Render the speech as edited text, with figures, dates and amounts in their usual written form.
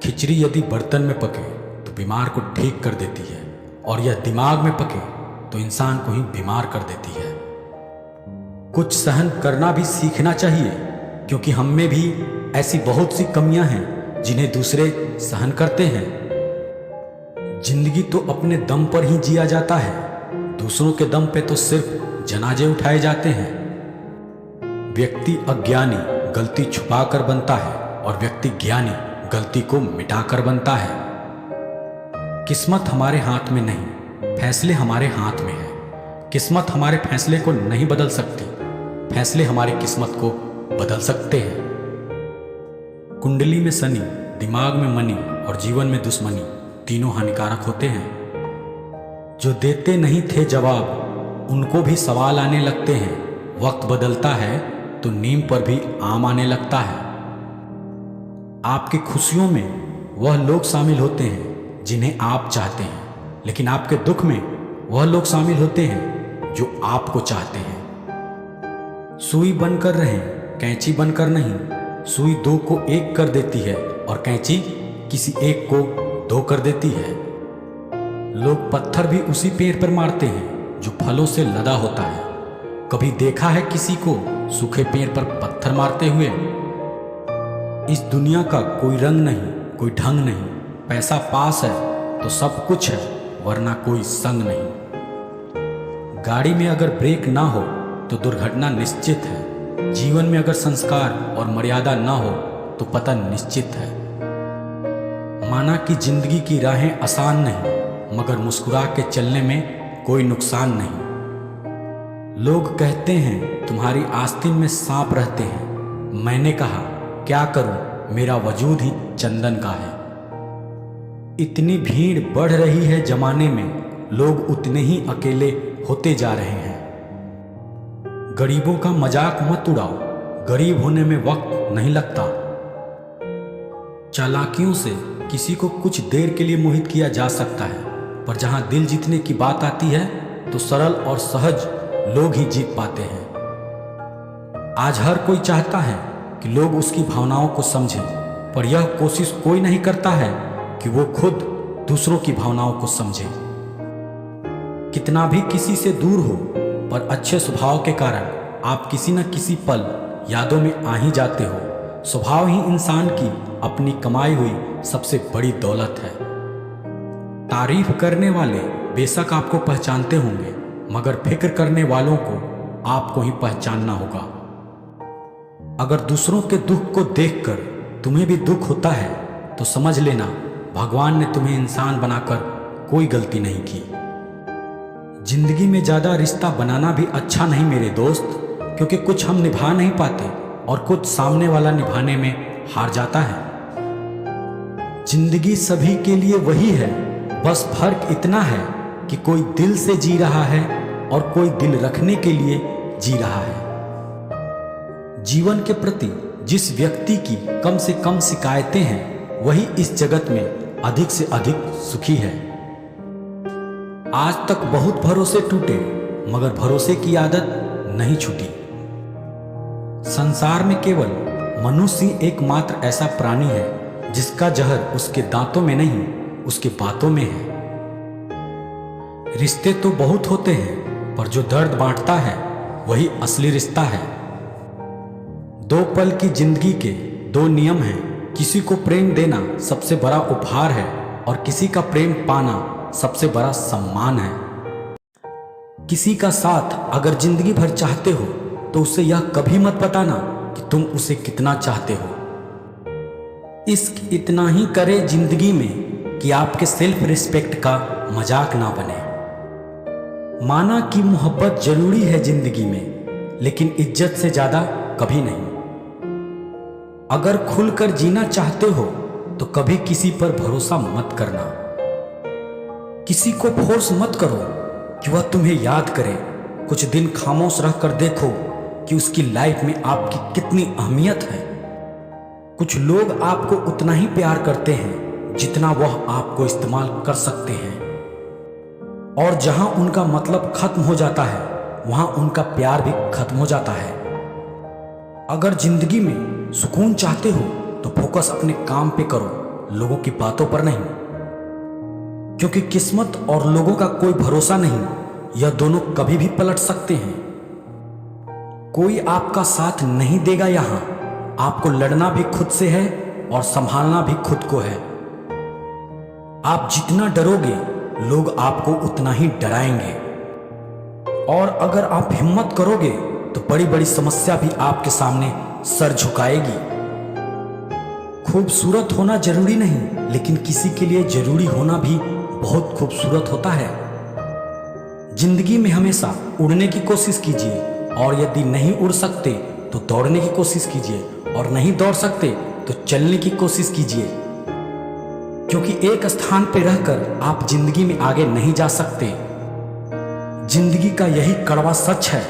खिचड़ी यदि बर्तन में पके तो बीमार को ठीक कर देती है, और यह दिमाग में पके तो इंसान को ही बीमार कर देती है। कुछ सहन करना भी सीखना चाहिए, क्योंकि हम में भी ऐसी बहुत सी कमियां हैं जिन्हें दूसरे सहन करते हैं। जिंदगी तो अपने दम पर ही जिया जाता है, दूसरों के दम पे तो सिर्फ जनाजे उठाए जाते हैं। व्यक्ति अज्ञानी गलती छुपा कर बनता है और व्यक्ति ज्ञानी गलती को मिटाकर बनता है। किस्मत हमारे हाथ में नहीं, फैसले हमारे हाथ में है। किस्मत हमारे फैसले को नहीं बदल सकती, फैसले हमारी किस्मत को बदल सकते हैं। कुंडली में शनि, दिमाग में मनी और जीवन में दुश्मनी तीनों हानिकारक होते हैं। जो देते नहीं थे जवाब, उनको भी सवाल आने लगते हैं। वक्त बदलता है तो नीम पर भी आम आने लगता है। आपकी खुशियों में वह लोग शामिल होते हैं जिन्हें आप चाहते हैं, लेकिन आपके दुख में वह लोग शामिल होते हैं जो आपको चाहते हैं। सुई बनकर रहें, कैंची बनकर नहीं। सुई दो को एक कर देती है और कैंची किसी एक को दो कर देती है। लोग पत्थर भी उसी पेड़ पर मारते हैं जो फलों से लदा होता है। कभी देखा है किसी को सूखे पेड़ पर पत्थर मारते हुए? इस दुनिया का कोई रंग नहीं, कोई ढंग नहीं। पैसा पास है तो सब कुछ है, वरना कोई संग नहीं। गाड़ी में अगर ब्रेक ना हो तो दुर्घटना निश्चित है। जीवन में अगर संस्कार और मर्यादा ना हो तो पतन निश्चित है। माना कि जिंदगी की राहें आसान नहीं, मगर मुस्कुरा के चलने में कोई नुकसान नहीं। लोग कहते हैं तुम्हारी आस्तीन में सांप रहते हैं। मैंने कहा क्या करूं, मेरा वजूद ही चंदन का है। इतनी भीड़ बढ़ रही है जमाने में, लोग उतने ही अकेले होते जा रहे हैं। गरीबों का मजाक मत उड़ाओ, गरीब होने में वक्त नहीं लगता। चालाकियों से किसी को कुछ देर के लिए मोहित किया जा सकता है, पर जहां दिल जीतने की बात आती है तो सरल और सहज लोग ही जीत पाते हैं। आज हर कोई चाहता है कि लोग उसकी भावनाओं को समझें, पर यह कोशिश कोई नहीं करता है कि वो खुद दूसरों की भावनाओं को समझे। कितना भी किसी से दूर हो, पर अच्छे स्वभाव के कारण आप किसी न किसी पल यादों में आ ही जाते हो। स्वभाव ही इंसान की अपनी कमाई हुई सबसे बड़ी दौलत है। तारीफ करने वाले बेशक आपको पहचानते होंगे, मगर फिक्र करने वालों को आपको ही पहचानना होगा। अगर दूसरों के दुख को देखकर तुम्हें भी दुख होता है तो समझ लेना भगवान ने तुम्हें इंसान बनाकर कोई गलती नहीं की। जिंदगी में ज्यादा रिश्ता बनाना भी अच्छा नहीं मेरे दोस्त, क्योंकि कुछ हम निभा नहीं पाते और कुछ सामने वाला निभाने में हार जाता है। जिंदगी सभी के लिए वही है, बस फर्क इतना है कि कोई दिल से जी रहा है और कोई दिल रखने के लिए जी रहा है। जीवन के प्रति जिस व्यक्ति की कम से कम शिकायतें हैं, वही इस जगत में अधिक से अधिक सुखी है। आज तक बहुत भरोसे टूटे, मगर भरोसे की आदत नहीं छूटी। संसार में केवल मनुष्य ही एकमात्र ऐसा प्राणी है जिसका जहर उसके दांतों में नहीं, उसके बातों में है। रिश्ते तो बहुत होते हैं, पर जो दर्द बांटता है वही असली रिश्ता है। दो पल की जिंदगी के दो नियम हैं। किसी को प्रेम देना सबसे बड़ा उपहार है और किसी का प्रेम पाना सबसे बड़ा सम्मान है। किसी का साथ अगर जिंदगी भर चाहते हो तो उसे यह कभी मत बताना कि तुम उसे कितना चाहते हो। इश्क इतना ही करे जिंदगी में कि आपके सेल्फ रिस्पेक्ट का मजाक ना बने। माना कि मोहब्बत जरूरी है जिंदगी में, लेकिन इज्जत से ज्यादा कभी नहीं। अगर खुलकर जीना चाहते हो तो कभी किसी पर भरोसा मत करना। किसी को फोर्स मत करो कि वह तुम्हें याद करे। कुछ दिन खामोश रहकर देखो कि उसकी लाइफ में आपकी कितनी अहमियत है। कुछ लोग आपको उतना ही प्यार करते हैं जितना वह आपको इस्तेमाल कर सकते हैं, और जहां उनका मतलब खत्म हो जाता है वहां उनका प्यार भी खत्म हो जाता है। अगर जिंदगी में सुकून चाहते हो तो फोकस अपने काम पे करो, लोगों की बातों पर नहीं, क्योंकि किस्मत और लोगों का कोई भरोसा नहीं, यह दोनों कभी भी पलट सकते हैं। कोई आपका साथ नहीं देगा। यहां आपको लड़ना भी खुद से है और संभालना भी खुद को है। आप जितना डरोगे, लोग आपको उतना ही डराएंगे, और अगर आप हिम्मत करोगे तो बड़ी बड़ी समस्या भी आपके सामने सर झुकाएगी। खूबसूरत होना जरूरी नहीं, लेकिन किसी के लिए जरूरी होना भी बहुत खूबसूरत होता है। जिंदगी में हमेशा उड़ने की कोशिश कीजिए, और यदि नहीं उड़ सकते तो दौड़ने की कोशिश कीजिए, और नहीं दौड़ सकते तो चलने की कोशिश कीजिए, क्योंकि एक स्थान पर रहकर आप जिंदगी में आगे नहीं जा सकते। जिंदगी का यही कड़वा सच है